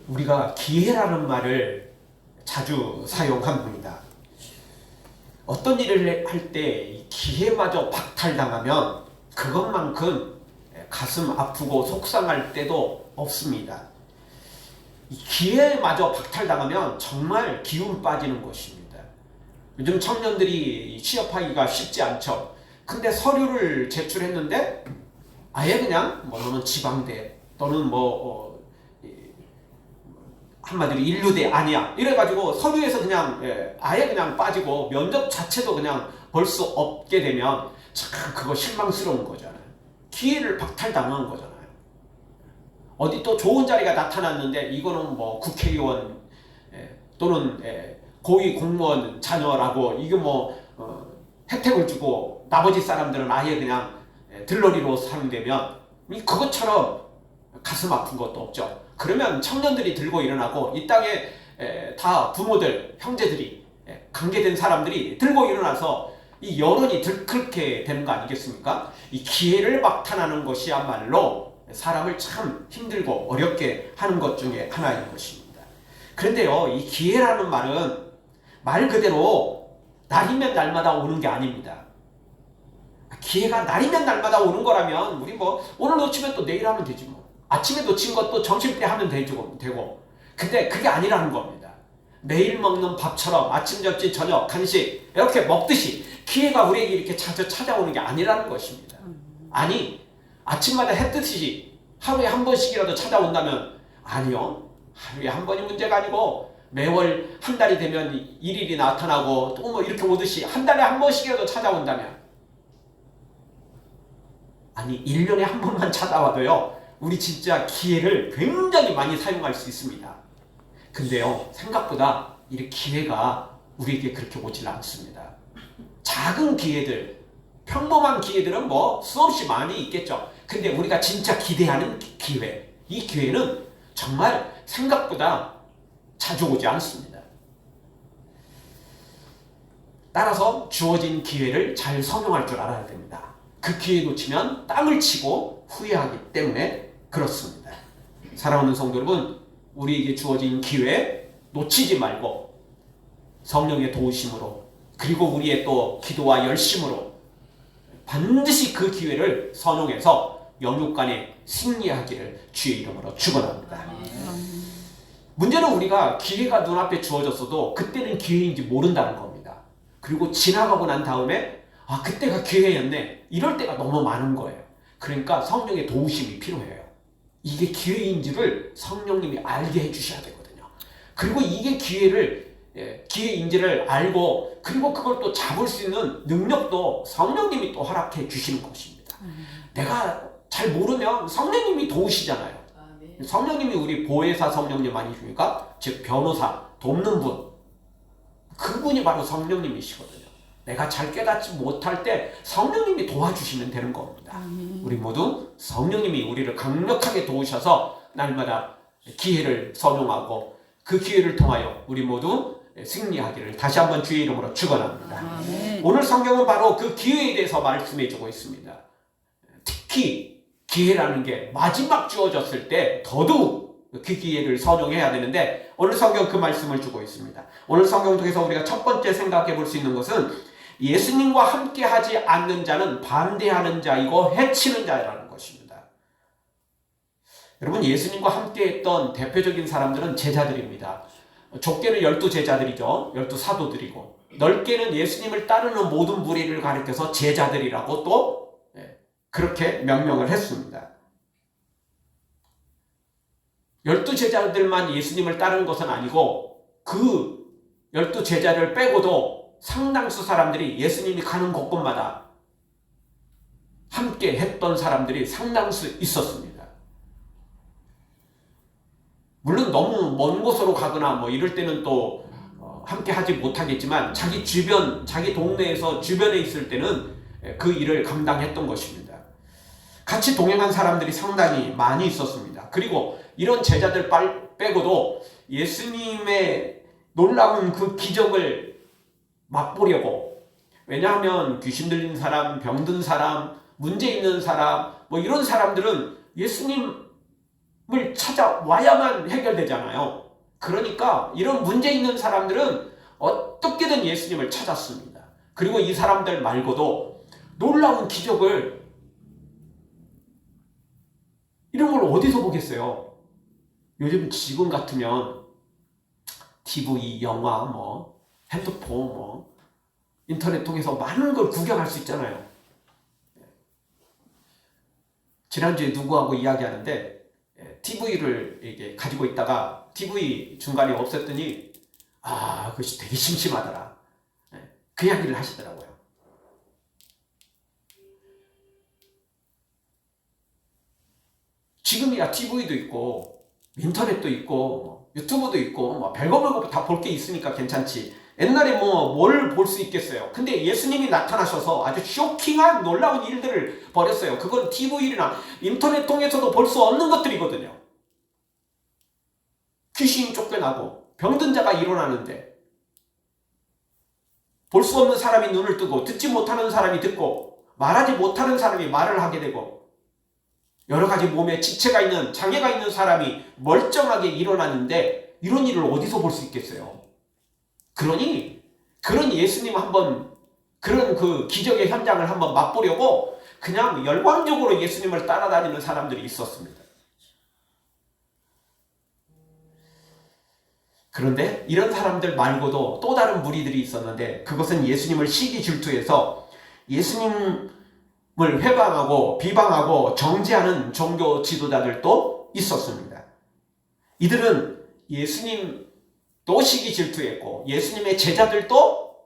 우리가 기회라는 말을 자주 사용합니다. 어떤 일을 할 때 기회마저 박탈당하면 그것만큼 가슴 아프고 속상할 때도 없습니다. 기회마저 박탈당하면 정말 기운 빠지는 것입니다. 요즘 청년들이 취업하기가 쉽지 않죠. 근데 서류를 제출했는데 아예 그냥 너는 지방대 또는 한마디로 인류대 아니야 이래가지고 서류에서 그냥 아예 그냥 빠지고 면접 자체도 그냥 볼 수 없게 되면 참 그거 실망스러운 거잖아요. 기회를 박탈당한 거잖아요. 어디 또 좋은 자리가 나타났는데 이거는 국회의원 또는 고위 공무원 자녀라고 이게 혜택을 주고 나머지 사람들은 아예 그냥 들러리로 사용되면 그것처럼 가슴 아픈 것도 없죠. 그러면 청년들이 들고 일어나고 이 땅에 다 부모들, 형제들이 관계된 사람들이 들고 일어나서 이 여론이 들끓게 되는 거 아니겠습니까? 이 기회를 박탈하는 것이야말로 사람을 참 힘들고 어렵게 하는 것 중에 하나인 것입니다. 그런데요, 이 기회라는 말은 말 그대로 날이면 날마다 오는 게 아닙니다. 기회가 날이면 날마다 오는 거라면 우리 오늘 놓치면 또 내일 하면 되지 뭐. 아침에 놓친 것도 점심 때 하면 되고. 근데 그게 아니라는 겁니다. 매일 먹는 밥처럼 아침, 점심, 저녁, 간식 이렇게 먹듯이 기회가 우리에게 이렇게 자주 찾아오는 게 아니라는 것입니다. 아니, 아침마다 해 뜨듯이 하루에 한 번씩이라도 찾아온다면 아니요. 하루에 한 번이 문제가 아니고 매월 한 달이 되면 일일이 나타나고 또 이렇게 오듯이 한 달에 한 번씩이라도 찾아온다면 아니 1년에 한 번만 찾아와도요 우리 진짜 기회를 굉장히 많이 사용할 수 있습니다. 근데요 생각보다 이 기회가 우리에게 그렇게 오질 않습니다. 작은 기회들, 평범한 기회들은 수없이 많이 있겠죠. 근데 우리가 진짜 기대하는 기회, 이 기회는 정말 생각보다 자주 오지 않습니다. 따라서 주어진 기회를 잘 선용할 줄 알아야 됩니다. 그 기회 놓치면 땅을 치고 후회하기 때문에 그렇습니다. 사랑하는 성도 여러분, 우리에게 주어진 기회 놓치지 말고 성령의 도우심으로 그리고 우리의 또 기도와 열심으로 반드시 그 기회를 선용해서 영육간에 승리하기를 주의 이름으로 축원합니다. 문제는 우리가 기회가 눈앞에 주어졌어도 그때는 기회인지 모른다는 겁니다. 그리고 지나가고 난 다음에 그때가 기회였네 이럴 때가 너무 많은 거예요. 그러니까 성령의 도우심이 필요해요. 이게 기회인지를 성령님이 알게 해주셔야 되거든요. 그리고 이게 기회인지를 알고 그리고 그걸 또 잡을 수 있는 능력도 성령님이 또 허락해 주시는 것입니다. 내가 잘 모르면 성령님이 도우시잖아요. 성령님이 우리 보혜사 성령님 아니십니까? 즉 변호사, 돕는 분, 그분이 바로 성령님이시거든요. 내가 잘 깨닫지 못할 때 성령님이 도와주시면 되는 겁니다. 우리 모두 성령님이 우리를 강력하게 도우셔서 날마다 기회를 선용하고 그 기회를 통하여 우리 모두 승리하기를 다시 한번 주의 이름으로 축원합니다. 오늘 성경은 바로 그 기회에 대해서 말씀해주고 있습니다. 특히 기회라는 게 마지막 주어졌을 때 더더욱 그 기회를 선용해야 되는데 오늘 성경 그 말씀을 주고 있습니다. 오늘 성경 통해서 우리가 첫 번째 생각해 볼 수 있는 것은 예수님과 함께 하지 않는 자는 반대하는 자이고 해치는 자라는 것입니다. 여러분, 예수님과 함께 했던 대표적인 사람들은 제자들입니다. 좁게는 12제자들이죠. 12사도들이고 넓게는 예수님을 따르는 모든 무리를 가리켜서 제자들이라고 또 그렇게 명명을 했습니다. 12제자들만 예수님을 따르는 것은 아니고 그 12제자를 빼고도 상당수 사람들이 예수님이 가는 곳곳마다 함께 했던 사람들이 상당수 있었습니다. 물론 너무 먼 곳으로 가거나 이럴 때는 또 함께 하지 못하겠지만 자기 주변, 자기 동네에서 주변에 있을 때는 그 일을 감당했던 것입니다. 같이 동행한 사람들이 상당히 많이 있었습니다. 그리고 이런 제자들 빼고도 예수님의 놀라운 그 기적을 맛보려고, 왜냐하면 귀신 들린 사람, 병든 사람, 문제 있는 사람 이런 사람들은 예수님 찾아와야만 해결되잖아요. 그러니까 이런 문제 있는 사람들은 어떻게든 예수님을 찾았습니다. 그리고 이 사람들 말고도 놀라운 기적을, 이런 걸 어디서 보겠어요? 요즘 지금 같으면 TV, 영화, 핸드폰, 인터넷 통해서 많은 걸 구경할 수 있잖아요. 지난주에 누구하고 이야기하는데 TV를 이게 가지고 있다가 TV 중간에 없앴더니 그것이 되게 심심하더라. 그 이야기를 하시더라고요. 지금이야 TV도 있고 인터넷도 있고 유튜브도 있고 별거 다 볼 게 있으니까 괜찮지. 옛날에 뭘 볼 수 있겠어요. 근데 예수님이 나타나셔서 아주 쇼킹한 놀라운 일들을 벌였어요. 그건 TV나 인터넷 통해서도 볼 수 없는 것들이거든요. 귀신이 쫓겨나고 병든 자가 일어나는데, 볼 수 없는 사람이 눈을 뜨고 듣지 못하는 사람이 듣고 말하지 못하는 사람이 말을 하게 되고, 여러 가지 몸에 지체가 있는, 장애가 있는 사람이 멀쩡하게 일어나는데 이런 일을 어디서 볼 수 있겠어요? 그러니 그런 예수님 한번, 그런 그 기적의 현장을 한번 맛보려고 그냥 열광적으로 예수님을 따라다니는 사람들이 있었습니다. 그런데 이런 사람들 말고도 또 다른 무리들이 있었는데, 그것은 예수님을 시기 질투해서 예수님을 회방하고 비방하고 정죄하는 종교 지도자들도 있었습니다. 이들은 예수님도 시기 질투했고 예수님의 제자들도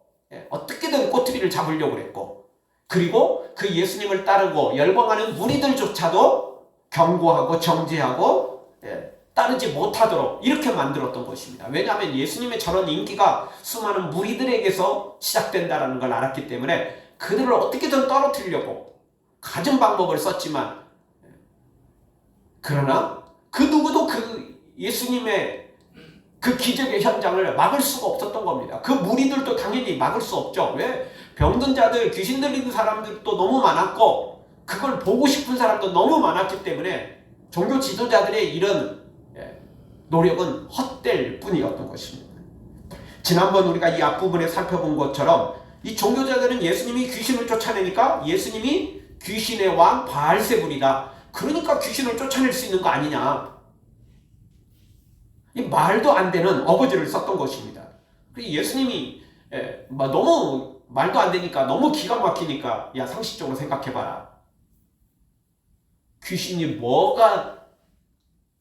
어떻게든 꼬투리를 잡으려고 했고, 그리고 그 예수님을 따르고 열광하는 무리들조차도 경고하고 정죄하고 따르지 못하도록 이렇게 만들었던 것입니다. 왜냐하면 예수님의 저런 인기가 수많은 무리들에게서 시작된다는 걸 알았기 때문에 그들을 어떻게든 떨어뜨리려고 갖은 방법을 썼지만, 그러나 그 누구도 그 예수님의 그 기적의 현장을 막을 수가 없었던 겁니다. 그 무리들도 당연히 막을 수 없죠. 왜? 병든 자들, 귀신 들리는 사람들도 너무 많았고 그걸 보고 싶은 사람도 너무 많았기 때문에 종교 지도자들의 이런 노력은 헛될 뿐이었던 것입니다. 지난번 우리가 이 앞부분에 살펴본 것처럼 이 종교자들은 예수님이 귀신을 쫓아내니까 예수님이 귀신의 왕 바알세불이다, 그러니까 귀신을 쫓아낼 수 있는 거 아니냐, 이 말도 안 되는 어거지를 썼던 것입니다. 예수님이 너무 말도 안 되니까, 너무 기가 막히니까, 야 상식적으로 생각해봐라. 귀신이 뭐가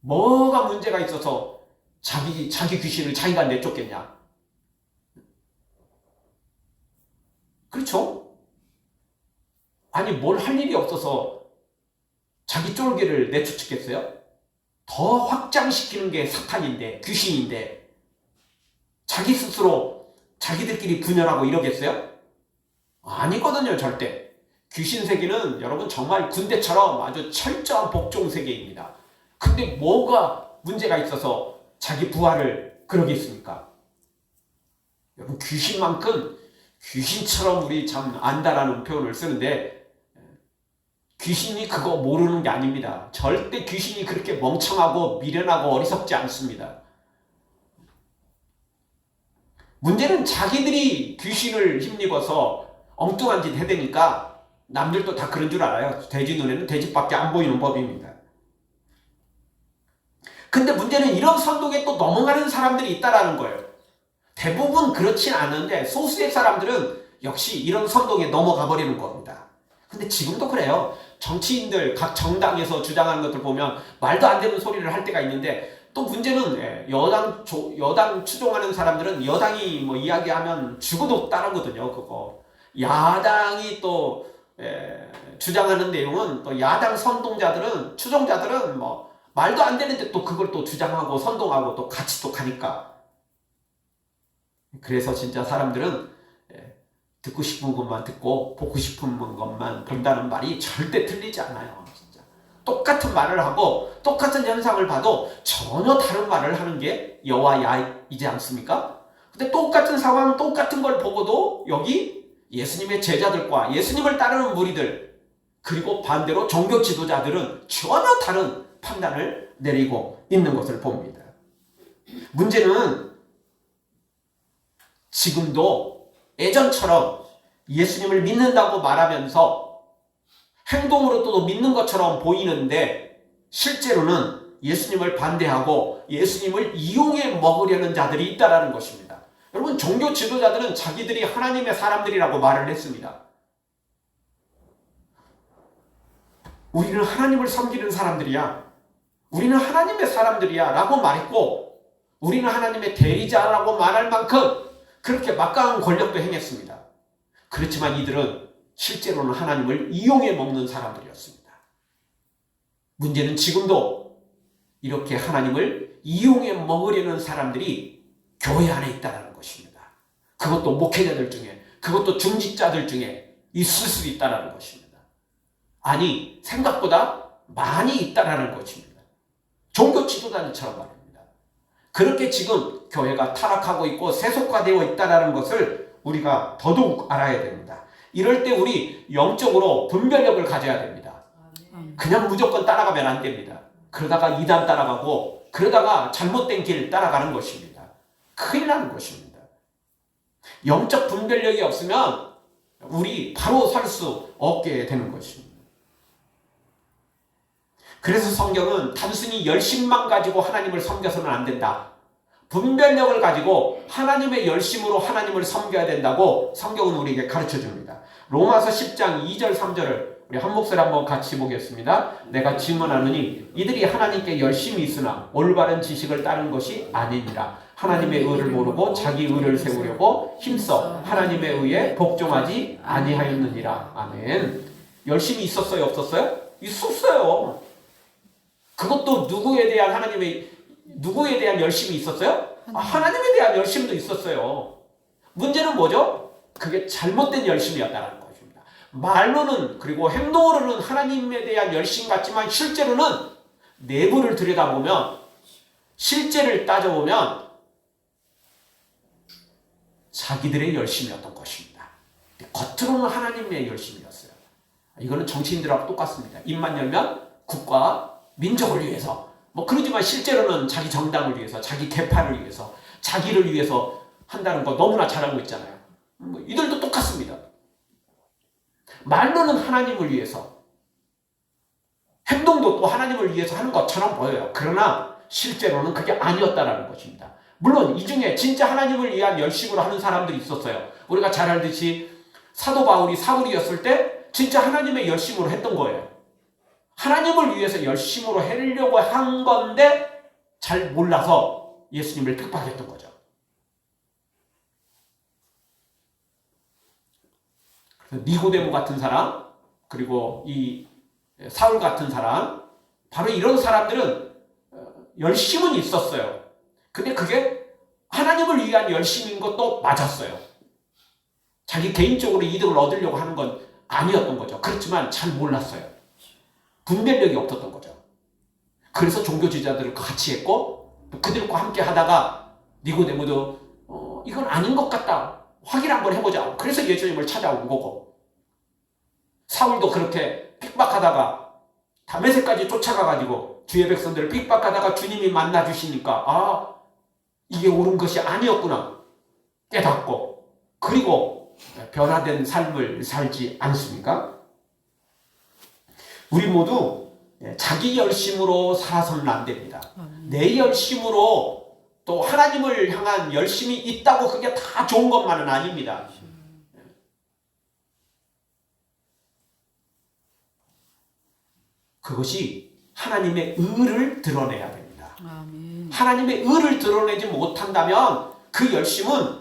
문제가 있어서 자기 귀신을 자기가 내쫓겠냐? 그렇죠? 아니 뭘 할 일이 없어서 자기 쫄개를 내쫓겠어요? 더 확장시키는 게 사탄인데, 귀신인데 자기 스스로 자기들끼리 분열하고 이러겠어요? 아니거든요, 절대. 귀신 세계는 여러분 정말 군대처럼 아주 철저한 복종 세계입니다. 근데 뭐가 문제가 있어서 자기 부하를 그러겠습니까? 여러분 귀신만큼, 귀신처럼 우리 참 안다라는 표현을 쓰는데, 귀신이 그거 모르는 게 아닙니다. 절대 귀신이 그렇게 멍청하고 미련하고 어리석지 않습니다. 문제는 자기들이 귀신을 힘입어서 엉뚱한 짓 해대니까 남들도 다 그런 줄 알아요. 돼지 눈에는 돼지밖에 안 보이는 법입니다. 근데 문제는 이런 선동에 또 넘어가는 사람들이 있다라는 거예요. 대부분 그렇진 않은데 소수의 사람들은 역시 이런 선동에 넘어가 버리는 겁니다. 근데 지금도 그래요. 정치인들 각 정당에서 주장하는 것들 보면 말도 안 되는 소리를 할 때가 있는데, 또 문제는 여당 추종하는 사람들은 여당이 이야기하면 죽어도 따르거든요. 그거 야당이 또 주장하는 내용은, 또 야당 선동자들은, 추종자들은 말도 안 되는데 또 그걸 또 주장하고 선동하고 또 같이 또 가니까. 그래서 진짜 사람들은 듣고 싶은 것만 듣고 보고 싶은 것만 본다는 말이 절대 틀리지 않아요. 진짜 똑같은 말을 하고 똑같은 현상을 봐도 전혀 다른 말을 하는 게 여와 야이지 않습니까? 근데 똑같은 상황, 똑같은 걸 보고도 여기 예수님의 제자들과 예수님을 따르는 무리들, 그리고 반대로 종교 지도자들은 전혀 다른 판단을 내리고 있는 것을 봅니다. 문제는 지금도 예전처럼 예수님을 믿는다고 말하면서 행동으로 또 믿는 것처럼 보이는데 실제로는 예수님을 반대하고 예수님을 이용해 먹으려는 자들이 있다는 것입니다. 여러분, 종교 지도자들은 자기들이 하나님의 사람들이라고 말을 했습니다. 우리는 하나님을 섬기는 사람들이야. 우리는 하나님의 사람들이야 라고 말했고, 우리는 하나님의 대리자라고 말할 만큼 그렇게 막강한 권력도 행했습니다. 그렇지만 이들은 실제로는 하나님을 이용해 먹는 사람들이었습니다. 문제는 지금도 이렇게 하나님을 이용해 먹으려는 사람들이 교회 안에 있다는 것입니다. 그것도 목회자들 중에, 그것도 중직자들 중에 있을 수 있다는 것입니다. 아니, 생각보다 많이 있다는 것입니다. 종교 지도자들처럼 말입니다. 그렇게 지금 교회가 타락하고 있고 세속화되어 있다는 것을 우리가 더더욱 알아야 됩니다. 이럴 때 우리 영적으로 분별력을 가져야 됩니다. 그냥 무조건 따라가면 안 됩니다. 그러다가 이단 따라가고 그러다가 잘못된 길 따라가는 것입니다. 큰일 나는 것입니다. 영적 분별력이 없으면 우리 바로 살 수 없게 되는 것입니다. 그래서 성경은 단순히 열심만 가지고 하나님을 섬겨서는 안 된다. 분별력을 가지고 하나님의 열심으로 하나님을 섬겨야 된다고 성경은 우리에게 가르쳐 줍니다. 로마서 10장 2절 3절을 우리 한 목소리 한번 같이 보겠습니다. 내가 증언하노니 이들이 하나님께 열심히 있으나 올바른 지식을 따른 것이 아니니라. 하나님의 의를 모르고 자기 의를 세우려고 힘써 하나님의 의에 복종하지 아니하였느니라. 아멘. 열심히 있었어요? 없었어요? 있었어요. 그것도 누구에 대한 열심이 있었어요? 하나님에 대한 열심도 있었어요. 문제는 뭐죠? 그게 잘못된 열심이었다는 것입니다. 말로는, 그리고 행동으로는 하나님에 대한 열심 같지만 실제로는 내부를 들여다보면, 실제를 따져보면 자기들의 열심이었던 것입니다. 겉으로는 하나님의 열심이었어요. 이거는 정치인들하고 똑같습니다. 입만 열면 국가, 민족을 위해서, 그러지만 실제로는 자기 정당을 위해서, 자기 계파를 위해서, 자기를 위해서 한다는 거 너무나 잘 알고 있잖아요. 이들도 똑같습니다. 말로는 하나님을 위해서, 행동도 또 하나님을 위해서 하는 것처럼 보여요. 그러나 실제로는 그게 아니었다는 것입니다. 물론 이 중에 진짜 하나님을 위한 열심으로 하는 사람들이 있었어요. 우리가 잘 알듯이 사도 바울이 사울이었을 때 진짜 하나님의 열심으로 했던 거예요. 하나님을 위해서 열심으로 하려고 한 건데 잘 몰라서 예수님을 핍박했던 거죠. 그래서 니고데모 같은 사람, 그리고 이 사울 같은 사람, 바로 이런 사람들은 열심은 있었어요. 근데 그게 하나님을 위한 열심인 것도 맞았어요. 자기 개인적으로 이득을 얻으려고 하는 건 아니었던 거죠. 그렇지만 잘 몰랐어요. 분별력이 없었던 거죠. 그래서 종교지도자들을 같이 했고, 그들과 함께 하다가 니고데모도 이건 아닌 것 같다, 확인 한번 해보자. 그래서 예수님을 찾아온 거고, 사울도 그렇게 핍박하다가 다메섹까지 쫓아가가지고 주의 백성들을 핍박하다가 주님이 만나주시니까 이게 옳은 것이 아니었구나 깨닫고, 그리고 변화된 삶을 살지 않습니까? 우리 모두 자기 열심으로 살아서는 안 됩니다. 내 열심으로, 또 하나님을 향한 열심이 있다고 그게 다 좋은 것만은 아닙니다. 그것이 하나님의 의를 드러내야 됩니다. 하나님의 의를 드러내지 못한다면 그 열심은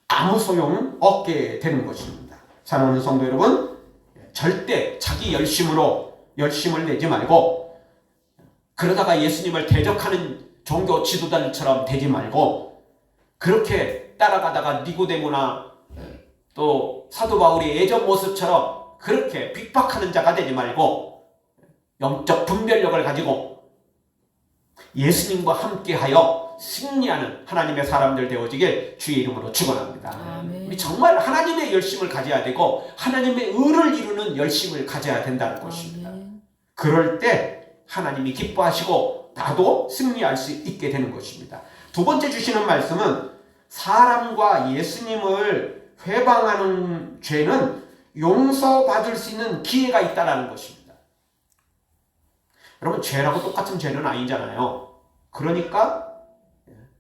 아무 소용 없게 되는 것입니다. 사랑하는 성도 여러분, 절대 자기 열심으로 열심을 내지 말고, 그러다가 예수님을 대적하는 종교 지도자들처럼 되지 말고, 그렇게 따라가다가 니고데모나 또 사도 바울의 예전 모습처럼 그렇게 핍박하는 자가 되지 말고, 영적 분별력을 가지고 예수님과 함께하여 승리하는 하나님의 사람들 되어지길 주의 이름으로 축원합니다. 우리 정말 하나님의 열심을 가져야 되고 하나님의 의를 이루는 열심을 가져야 된다는 것입니다. 그럴 때 하나님이 기뻐하시고 나도 승리할 수 있게 되는 것입니다. 두 번째 주시는 말씀은 사람과 예수님을 회방하는 죄는 용서받을 수 있는 기회가 있다는 것입니다. 여러분, 죄라고 똑같은 죄는 아니잖아요. 그러니까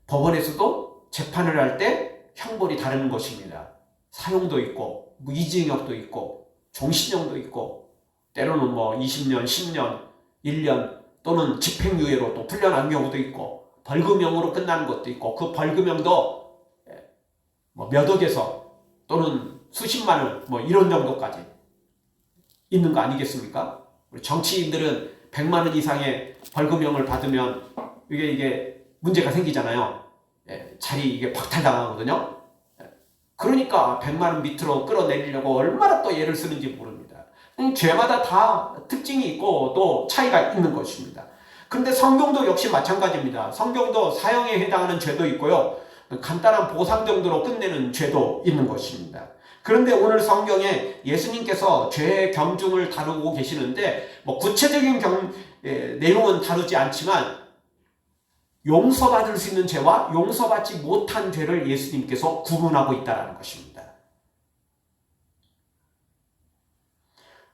법원에서도 재판을 할 때 형벌이 다른 것입니다. 사형도 있고 무기징역도 있고 종신형도 있고 때로는 20년, 10년, 1년 또는 집행유예로 또 풀려난 경우도 있고 벌금형으로 끝나는 것도 있고 그 벌금형도 몇 억에서 또는 수십만 원 이런 정도까지 있는 거 아니겠습니까? 우리 정치인들은 100만 원 이상의 벌금형을 받으면 이게 문제가 생기잖아요. 자리 이게 박탈당하거든요. 그러니까 100만 원 밑으로 끌어내리려고 얼마나 또 애를 쓰는지 모릅니다. 죄마다 다 특징이 있고 또 차이가 있는 것입니다. 그런데 성경도 역시 마찬가지입니다. 성경도 사형에 해당하는 죄도 있고요. 간단한 보상 정도로 끝내는 죄도 있는 것입니다. 그런데 오늘 성경에 예수님께서 죄의 경중을 다루고 계시는데 구체적인 내용은 다루지 않지만 용서받을 수 있는 죄와 용서받지 못한 죄를 예수님께서 구분하고 있다는 것입니다.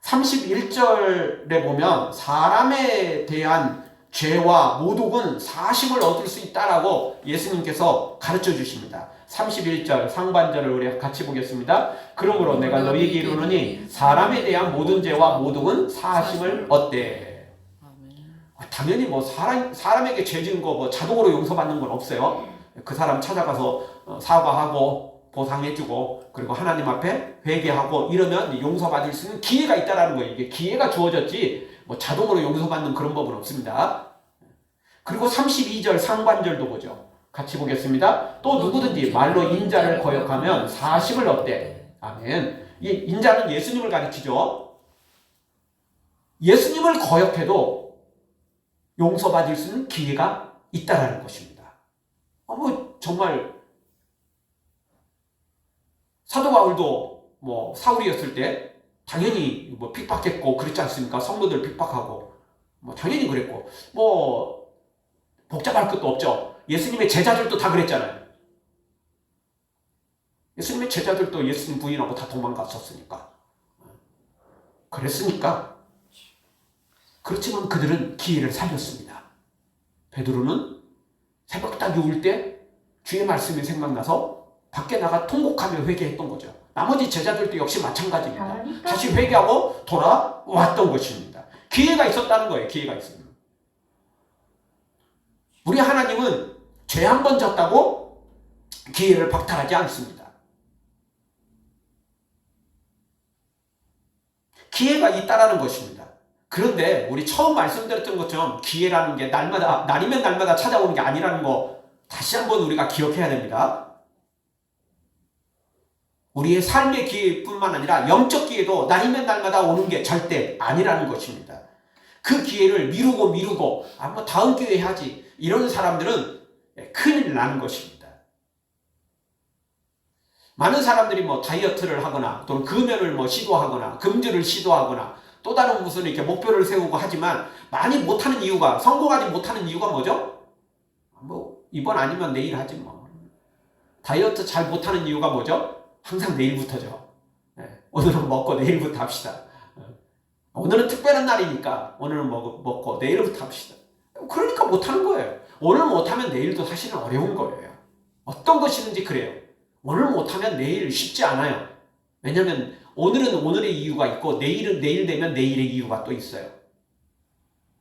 31절에 보면 사람에 대한 죄와 모독은 사심을 얻을 수 있다라고 예수님께서 가르쳐 주십니다. 31절 상반절을 우리 같이 보겠습니다. 그러므로 내가 너희에게 이르노니 사람에 대한 모든 죄와 모독은 사심을 얻되. 당연히 사람에게 죄 지은 거 자동으로 용서받는 건 없어요. 그 사람 찾아가서 사과하고 보상해주고 그리고 하나님 앞에 회개하고 이러면 용서받을 수 있는 기회가 있다라는 거예요. 이게 기회가 주어졌지 자동으로 용서받는 그런 법은 없습니다. 그리고 32절 상반절도 보죠. 같이 보겠습니다. 또 누구든지 말로 인자를 거역하면 사심을 얻되. 아멘. 이 인자는 예수님을 가리키죠. 예수님을 거역해도 용서받을 수 있는 기회가 있다라는 것입니다. 정말 사도 바울도 사울이었을 때 당연히 핍박했고 그렇지 않습니까? 성도들 핍박하고 당연히 그랬고 복잡할 것도 없죠. 예수님의 제자들도 다 그랬잖아요. 예수님의 제자들도 예수님 부인하고 다 도망갔었으니까. 그랬으니까. 그렇지만 그들은 기회를 살렸습니다. 베드로는 새벽닭이 울 때 주의 말씀이 생각나서 밖에 나가 통곡하며 회개했던 거죠. 나머지 제자들도 역시 마찬가지입니다. 다시 회개하고 돌아왔던 것입니다. 기회가 있었다는 거예요. 기회가 있습니다. 우리 하나님은 죄 한 번 졌다고 기회를 박탈하지 않습니다. 기회가 있다라는 것입니다. 그런데 우리 처음 말씀드렸던 것처럼 기회라는 게 날이면 날마다 찾아오는 게 아니라는 거 다시 한번 우리가 기억해야 됩니다. 우리의 삶의 기회뿐만 아니라 영적 기회도 날이면 날마다 오는 게 절대 아니라는 것입니다. 그 기회를 미루고 다음 기회에 하지 이런 사람들은 큰일 나는 것입니다. 많은 사람들이 다이어트를 하거나 또는 금연을 시도하거나 금주를 시도하거나 또 다른 무슨 이렇게 목표를 세우고 하지만 많이 못하는 이유가 성공하지 못하는 이유가 뭐죠? 이번 아니면 내일 하지 다이어트 잘 못하는 이유가 뭐죠? 항상 내일부터죠. 오늘은 먹고 내일부터 합시다. 오늘은 특별한 날이니까 오늘은 먹고 내일부터 합시다. 그러니까 못하는 거예요. 오늘 못하면 내일도 사실은 어려운 거예요. 어떤 것이든지 그래요. 오늘 못하면 내일 쉽지 않아요. 왜냐하면 오늘은 오늘의 이유가 있고 내일은 내일 되면 내일의 이유가 또 있어요.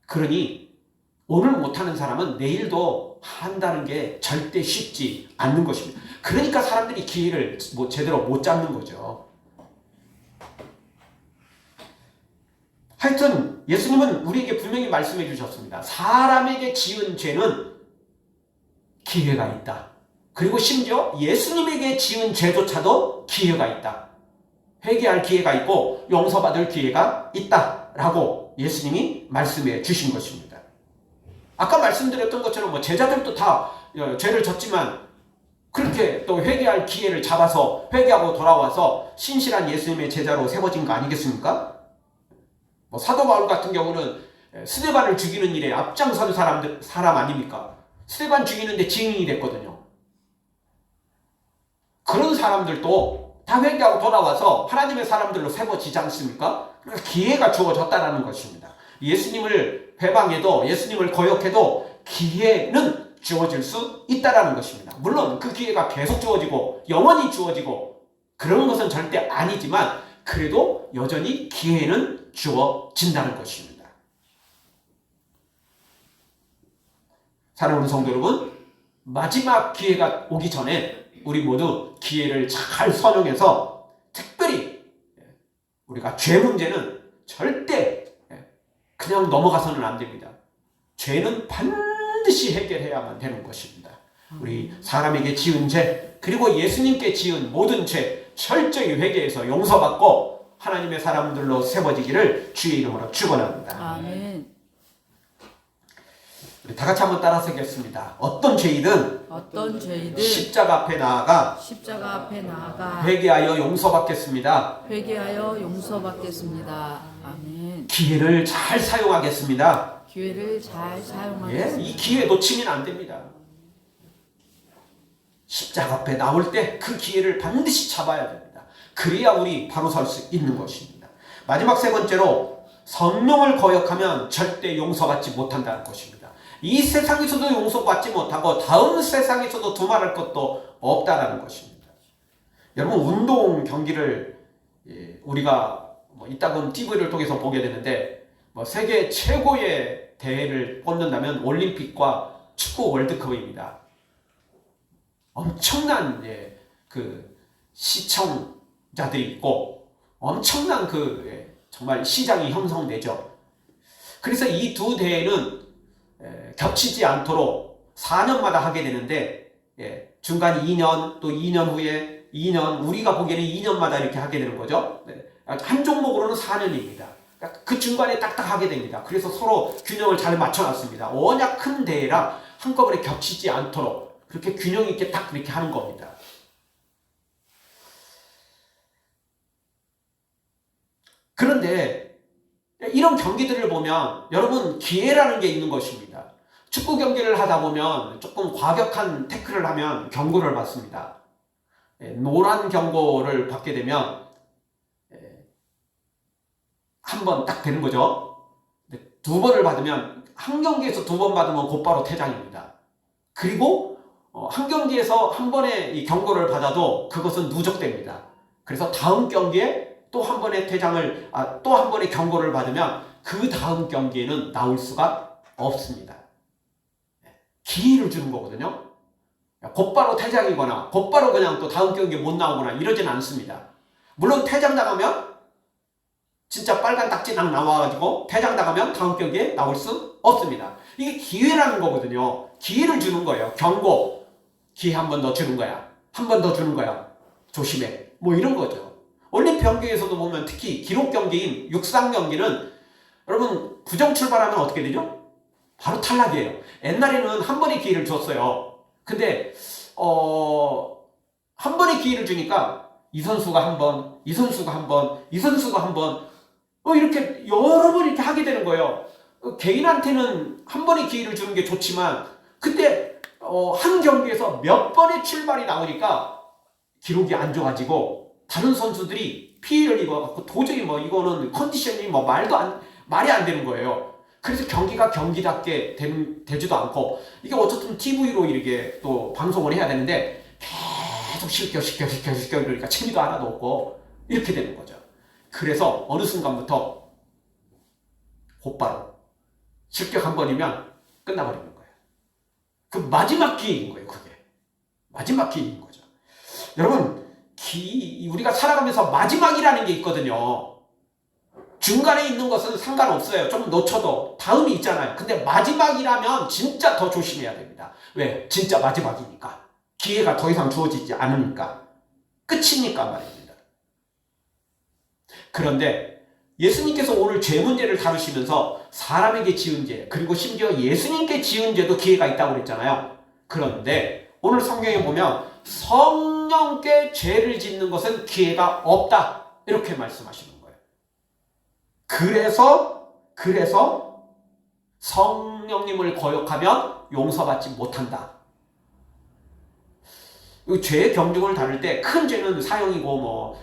그러니 오늘 못하는 사람은 내일도 한다는 게 절대 쉽지 않는 것입니다. 그러니까 사람들이 기회를 제대로 못 잡는 거죠. 하여튼 예수님은 우리에게 분명히 말씀해 주셨습니다. 사람에게 지은 죄는 기회가 있다. 그리고 심지어 예수님에게 지은 죄조차도 기회가 있다. 회개할 기회가 있고 용서받을 기회가 있다라고 예수님이 말씀해 주신 것입니다. 아까 말씀드렸던 것처럼 제자들도 다 죄를 졌지만 그렇게 또 회개할 기회를 잡아서 회개하고 돌아와서 신실한 예수님의 제자로 세워진 거 아니겠습니까? 사도 바울 같은 경우는 스데반을 죽이는 일에 앞장선 사람 아닙니까? 스데반 죽이는데 증인이 됐거든요. 그런 사람들도 다 회개하고 돌아와서 하나님의 사람들로 세워지지 않습니까? 그러니까 기회가 주어졌다는 것입니다. 예수님을 회방해도, 예수님을 거역해도 기회는 주어질 수 있다는 것입니다. 물론 그 기회가 계속 주어지고 영원히 주어지고 그런 것은 절대 아니지만 그래도 여전히 기회는 주어진다는 것입니다. 사랑하는 성도 여러분, 마지막 기회가 오기 전에 우리 모두 기회를 잘 선용해서 특별히 우리가 죄 문제는 절대 그냥 넘어가서는 안 됩니다. 죄는 반드시 해결해야만 되는 것입니다. 우리 사람에게 지은 죄 그리고 예수님께 지은 모든 죄 철저히 회개해서 용서받고 하나님의 사람들로 세워지기를 주의 이름으로 축원합니다. 아멘. 우리 다 같이 한번 따라서 하겠습니다. 어떤 죄이든 십자가 앞에 나아가 회개하여 용서받겠습니다. 아멘. 기회를 잘 사용하겠습니다. 이 기회 놓치면 안 됩니다. 십자가 앞에 나올 때 그 기회를 반드시 잡아야 됩니다. 그래야 우리 바로 설 수 있는 것입니다. 마지막 세 번째로 성령을 거역하면 절대 용서받지 못한다는 것입니다. 이 세상에서도 용서받지 못하고 다음 세상에서도 두말할 것도 없다라는 것입니다. 여러분 운동 경기를 우리가 이따금 TV를 통해서 보게 되는데 세계 최고의 대회를 꼽는다면 올림픽과 축구 월드컵입니다. 엄청난 그 시청자들이 있고 엄청난 정말 시장이 형성되죠. 그래서 이 두 대회는 겹치지 않도록 4년마다 하게 되는데 중간 2년 또 2년 후에 2년 우리가 보기에는 2년마다 이렇게 하게 되는 거죠. 한 종목으로는 4년입니다. 그 중간에 딱딱 하게 됩니다. 그래서 서로 균형을 잘 맞춰놨습니다. 워낙 큰 대회라 한꺼번에 겹치지 않도록 그렇게 균형 있게 딱 그렇게 하는 겁니다. 그런데 이런 경기들을 보면 여러분 기회라는 게 있는 것입니다. 축구 경기를 하다 보면 조금 과격한 태클을 하면 경고를 받습니다. 노란 경고를 받게 되면 한 번 딱 되는 거죠. 두 번을 받으면 한 경기에서 두 번 받으면 곧바로 퇴장입니다. 그리고 한 경기에서 한 번의 이 경고를 받아도 그것은 누적됩니다. 그래서 다음 경기에 또 한 번의 또 한 번의 경고를 받으면 그 다음 경기에는 나올 수가 없습니다. 기회를 주는 거거든요. 곧바로 퇴장이거나 곧바로 그냥 또 다음 경기에 못 나오거나 이러진 않습니다. 물론 퇴장 나가면 진짜 빨간 딱지랑 나와가지고 퇴장 나가면 다음 경기에 나올 수 없습니다. 이게 기회라는 거거든요. 기회를 주는 거예요. 경고. 기회 한 번 더 주는 거야. 한 번 더 주는 거야. 조심해. 이런 거죠. 올림픽 경기에서도 보면 특히 기록 경기인 육상 경기는 여러분 부정 출발하면 어떻게 되죠? 바로 탈락이에요. 옛날에는 한 번의 기회를 줬어요. 근데 한 번의 기회를 주니까 이 선수가 한 번, 이 선수가 한 번, 이 선수가 한 번 이렇게 여러 번 이렇게 하게 되는 거예요. 개인한테는 한 번의 기회를 주는 게 좋지만 그때 한 경기에서 몇 번의 출발이 나오니까 기록이 안 좋아지고 다른 선수들이 피해를 입어갖고 도저히 이거는 컨디션이 말이 안 되는 거예요. 그래서 경기가 경기답게 되지도 않고 이게 어쨌든 TV로 이렇게 또 방송을 해야 되는데 계속 시켜 그러니까 재미도 하나도 없고 이렇게 되는 거죠. 그래서 어느 순간부터 곧바로 실격 한 번이면 끝나버리는 거예요. 그 마지막 기회인 거예요. 그게 마지막 기회인 거죠. 여러분 우리가 살아가면서 마지막이라는 게 있거든요. 중간에 있는 것은 상관없어요. 좀 놓쳐도 다음이 있잖아요. 근데 마지막이라면 진짜 더 조심해야 됩니다. 왜? 진짜 마지막이니까. 기회가 더 이상 주어지지 않으니까. 끝이니까 말입니다. 그런데 예수님께서 오늘 죄 문제를 다루시면서 사람에게 지은 죄 그리고 심지어 예수님께 지은 죄도 기회가 있다고 그랬잖아요. 그런데 오늘 성경에 보면 성령께 죄를 짓는 것은 기회가 없다. 이렇게 말씀하시는 거예요. 그래서 성령님을 거역하면 용서받지 못한다. 죄의 경중을 다룰 때 큰 죄는 사형이고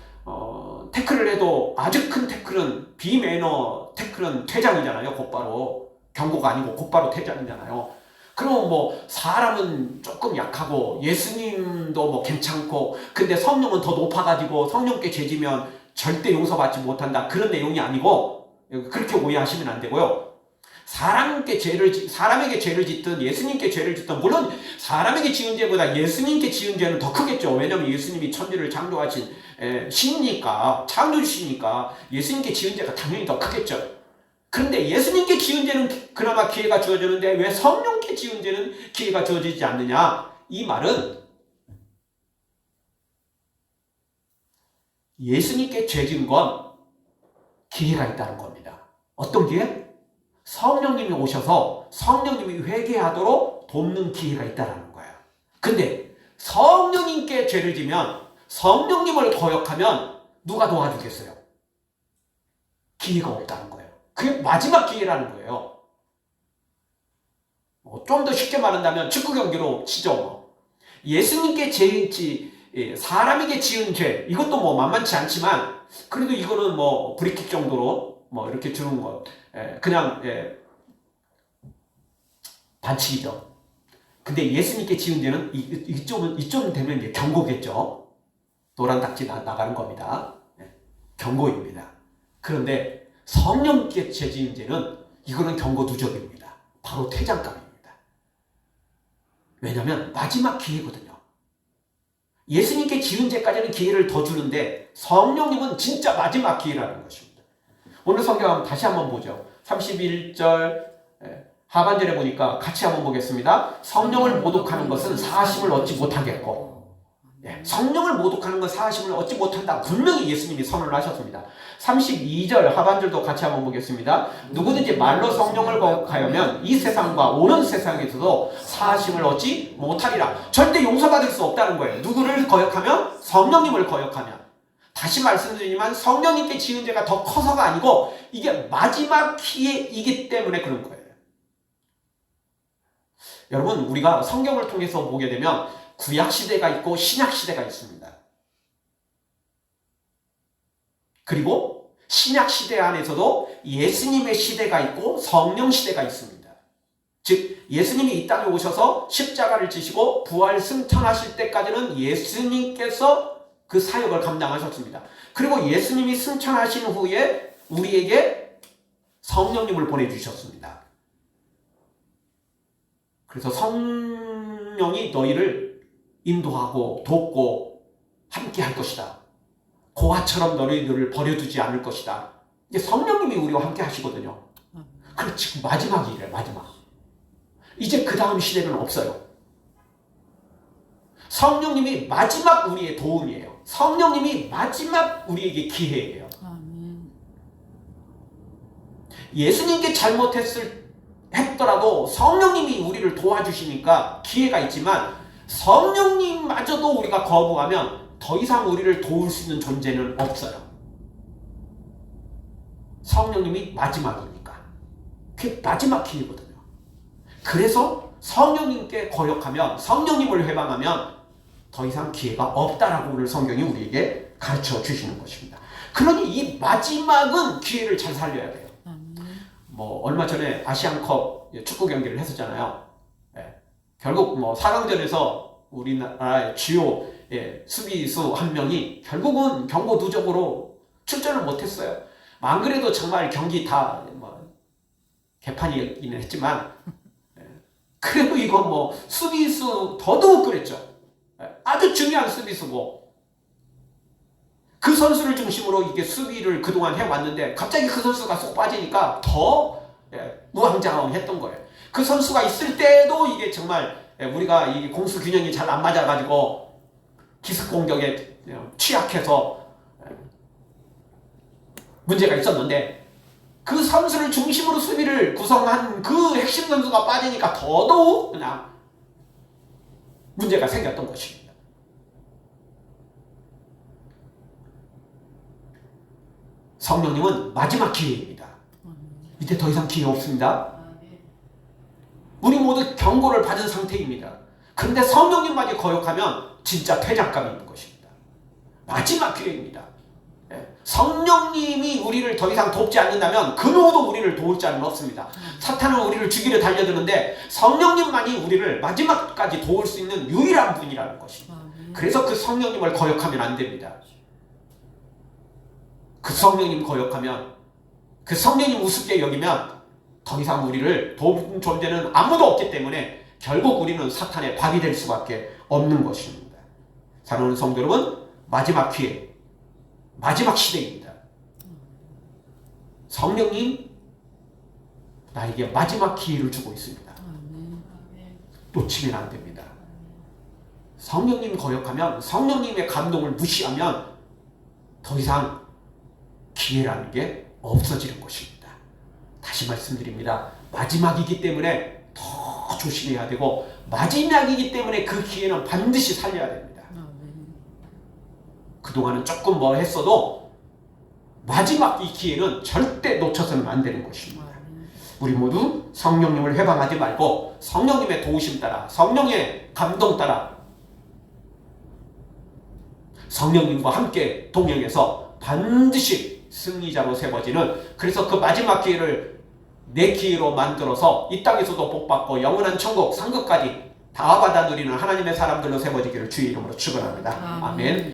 태클을 해도 아주 큰 태클은 비매너 태클은 퇴장이잖아요. 곧바로 경고가 아니고 곧바로 퇴장이잖아요. 그럼 사람은 조금 약하고 예수님도 괜찮고 근데 성령은 더 높아가지고 성령께 죄지면 절대 용서받지 못한다. 그런 내용이 아니고 그렇게 오해하시면 안 되고요. 사람에게 죄를 짓든 예수님께 죄를 짓든 물론 사람에게 지은 죄보다 예수님께 지은 죄는 더 크겠죠. 왜냐하면 예수님이 천지를 창조하신 신이니까 창조주시니까 예수님께 지은 죄가 당연히 더 크겠죠. 그런데 예수님께 지은 죄는 그나마 기회가 주어지는데 왜 성령께 지은 죄는 기회가 주어지지 않느냐. 이 말은 예수님께 죄 지은 건 기회가 있다는 겁니다. 어떤 기회? 성령님이 오셔서 성령님이 회개하도록 돕는 기회가 있다는 거예요. 근데 성령님께 죄를 지면 성령님을 거역하면 누가 도와주겠어요? 기회가 없다는 거예요. 그게 마지막 기회라는 거예요. 좀 더 쉽게 말한다면 축구 경기로 치죠. 예수님께 사람에게 지은 죄 이것도 만만치 않지만 그래도 이거는 브리킥 정도로 이렇게 주는 것 그냥 반칙이죠. 근데 예수님께 지은 죄는 이쯤 되면 이제 경고겠죠. 노란 닭지 나가는 겁니다. 경고입니다. 그런데 성령께 죄 지은 죄는 이거는 경고 누적입니다. 바로 퇴장감입니다. 왜냐하면 마지막 기회거든요. 예수님께 지은 죄까지는 기회를 더 주는데 성령님은 진짜 마지막 기회라는 것입니다. 오늘 성경 다시 한번 보죠. 31절 하반절에 보니까 같이 한번 보겠습니다. 성령을 모독하는 것은 사하심을 얻지 못하겠고 성령을 모독하는 건 사하심을 얻지 못한다. 분명히 예수님이 선언을 하셨습니다. 32절 하반절도 같이 한번 보겠습니다. 누구든지 말로 성령을 거역하여면 이 세상과 오는 세상에서도 사하심을 얻지 못하리라. 절대 용서받을 수 없다는 거예요. 누구를 거역하면? 성령님을 거역하면. 다시 말씀드리지만 성령님께 지은 죄가 더 커서가 아니고 이게 마지막 기회이기 때문에 그런 거예요. 여러분 우리가 성경을 통해서 보게 되면 구약시대가 있고 신약시대가 있습니다. 그리고 신약시대 안에서도 예수님의 시대가 있고 성령시대가 있습니다. 즉 예수님이 이 땅에 오셔서 십자가를 지시고 부활 승천하실 때까지는 예수님께서 그 사역을 감당하셨습니다. 그리고 예수님이 승천하신 후에 우리에게 성령님을 보내주셨습니다. 그래서 성령이 너희를 인도하고 돕고 함께 할 것이다. 고아처럼 너희들을 버려두지 않을 것이다. 이제 성령님이 우리와 함께 하시거든요. 그럼 지금 마지막이래, 마지막. 이제 그 다음 시대는 없어요. 성령님이 마지막 우리의 도움이에요. 성령님이 마지막 우리에게 기회예요. 예수님께 했더라도 성령님이 우리를 도와주시니까 기회가 있지만 성령님마저도 우리가 거부하면 더 이상 우리를 도울 수 있는 존재는 없어요. 성령님이 마지막이니까. 그게 마지막 기회거든요. 그래서 성령님께 거역하면 성령님을 회방하면 더 이상 기회가 없다라고 오늘 성경이 우리에게 가르쳐 주시는 것입니다. 그러니 이 마지막은 기회를 잘 살려야 돼요. 얼마 전에 아시안컵 축구 경기를 했었잖아요. 결국 4강전에서 우리나라의 주요 수비수 한 명이 결국은 경고 누적으로 출전을 못했어요. 안 그래도 정말 경기 다 개판이기는 했지만 그래도 이건 수비수 더더욱 그랬죠. 아주 중요한 수비수고 그 선수를 중심으로 이게 수비를 그동안 해왔는데 갑자기 그 선수가 쏙 빠지니까 더 우왕좌왕했던 거예요. 그 선수가 있을 때도 이게 정말 우리가 이 공수 균형이 잘 안 맞아가지고 기습 공격에 취약해서 문제가 있었는데 그 선수를 중심으로 수비를 구성한 그 핵심 선수가 빠지니까 더더욱 그냥 문제가 생겼던 것입니다. 성령님은 마지막 기회입니다. 이제 더 이상 기회 없습니다. 모두 경고를 받은 상태입니다. 그런데 성령님만이 거역하면 진짜 패장감이 있는 것입니다. 마지막 기회입니다. 성령님이 우리를 더 이상 돕지 않는다면 그 누구도 우리를 도울 자는 없습니다. 사탄은 우리를 죽이려 달려드는데 성령님만이 우리를 마지막까지 도울 수 있는 유일한 분이라는 것입니다. 그래서 그 성령님을 거역하면 안 됩니다. 그 성령님 거역하면, 그 성령님 우습게 여기면 더 이상 우리를 도울 존재는 아무도 없기 때문에 결국 우리는 사탄의 밥이 될 수밖에 없는 것입니다. 사랑하는 성도 여러분, 마지막 기회, 마지막 시대입니다. 성령님 나에게 마지막 기회를 주고 있습니다. 놓치면 안 됩니다. 성령님 거역하면, 성령님의 감동을 무시하면 더 이상 기회라는 게 없어지는 것입니다. 다시 말씀드립니다. 마지막이기 때문에 더 조심해야 되고, 마지막이기 때문에 그 기회는 반드시 살려야 됩니다. 그동안은 조금 뭐 했어도 마지막 이 기회는 절대 놓쳐서는 안 되는 것입니다. 우리 모두 성령님을 회방하지 말고 성령님의 도우심 따라, 성령의 감동 따라 성령님과 함께 동행해서 반드시 승리자로 세워지는, 그래서 그 마지막 기회를 내 기회로 만들어서 이 땅에서도 복받고 영원한 천국 상급까지 다 받아 누리는 하나님의 사람들로 세워지기를 주의 이름으로 축원합니다. 아멘.